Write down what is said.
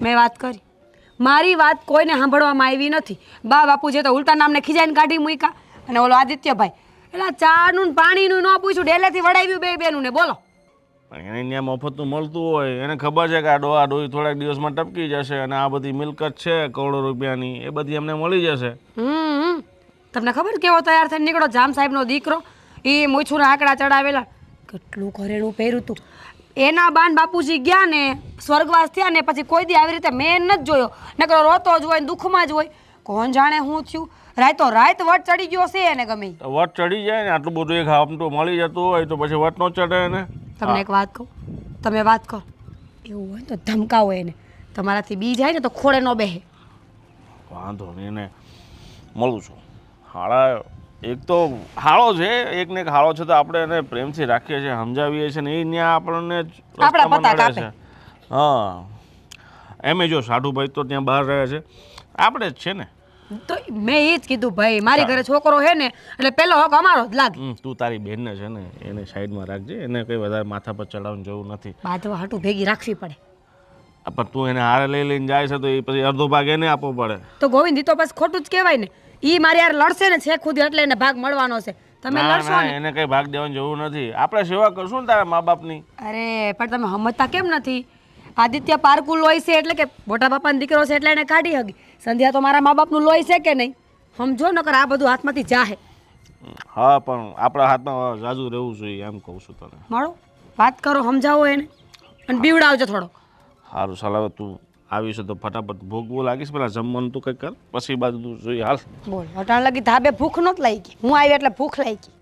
મેં વાત કરી, મારી વાત કોઈને સાંભળવામાં આવી નથી. બા બાપુજી તો ઉલટા નામને ખીજાઈને કાઢી મૂક્યા. અને ઓલો આદિત્યભાઈ એટલે ચાનું ને પાણીનું ન પૂછ્યું, ડેલેથી વડાવ્યું બે બેનું ને. બોલો પણ એને ત્યાં મફતનું મળતું હોય, એને ખબર છે કે આ ડોહા ડોહી થોડાક દિવસમાં ટપકી જશે અને આ બધી મિલકત છે કરોડો રૂપિયાની, એ બધી અમને મળી જશે. તમને ખબર કેવો તૈયાર થઈને નીકળો જામ સાહેબનો દીકરો? એ મૂછુના આંકડા ચડાવેલા, કેટલું ઘરેણું પહેર્યું હતું. એના બાન બાપુજી ગયા ને સ્વર્ગવાસ થયા ને પછી કોઈ દી આવી રીતે મેં નથી જોયો. નકરો રોતો જ હોય ને દુઃખમાં જ હોય. કોણ જાણે શું થયું? રાતો રાત વટ ચડી ગયો છે એને ગમે ઈ. વટ ચડી જાય ને આટલું બધું એક હપ્તો મળી જતું હોય તો પછી વટ નો ચડે ને. તમને એક વાત કહું, તમે વાત કહો, એવું હોય તો ધમકાવો એને. તમારાથી બી જાય ને તો ખોળે ન બેહે. વાંધો નહીં, એને મળું છું. હાળા એક તો હાળો છે, એક ને એક હાળો છે તો આપણે એને પ્રેમથી રાખીએ છીએ, સમજાવીએ છીએ ને એ ત્યાં આપણને આપણા પતા નડે કાપે. છે. હા, એમે જો સાઢુભાઈ તો ત્યાં બહાર રહે છે, આપણે જ છે ને. તો મેં એ જ કીધું ભાઈ, મારી ઘરે છોકરો હે ને એટલે પેલો હક અમારો જ લાગે. તું તારી બેનને છે ને એને સાઈડમાં રાખજે, એને કંઈ વધારે માથા પર ચડાવવાની જરૂર નથી. બાંધવા હાટું ભેગી રાખવી પડે. પણ તું એને હારે લઈને જાય છે તો એ પછી અડધો ભાગ એને આપવો પડે. તો ગોવિંદ ઈ તો બસ ખોટું જ કહેવાય ને. ઈ મારી યાર લડશે ને છે ખુદ એટલે એને ભાગ મળવાનો છે. તમે ના, લડશો ના, ને. એને કઈ ભાગ દેવાની જરૂર નથી. આપણે સેવા કરશું ને તારા મા બાપની. અરે પણ તમે સમજતા કેમ નથી? આદિત્ય પારકું લોહી છે એટલે કે મોટા બાપાનો દીકરો છે એટલે એને કાઢી હગી. સંધ્યા તો મારા મા બાપનું લોહી છે કે નહીં? સમજો નકર આ બધું હાથમાંથી જાહે. હા, પણ આપણા હાથમાં જાજુ રહેવું જોઈએ એમ કહું છું તને. મળો વાત કરો, સમજાવો એને અને બીવડાવજો થોડો. સારું, ચાલ હવે તું આવી છે તો ફટાફટ ભોગવું લાગીશ. પેલા જમવાનું તું કંઈક કર, પછી બાજુ તું જોઈએ. હાલ બોલ, અટાણ લગી ધાબે ભૂખ નહોત લાગી. હું આવી એટલે ભૂખ લાગી.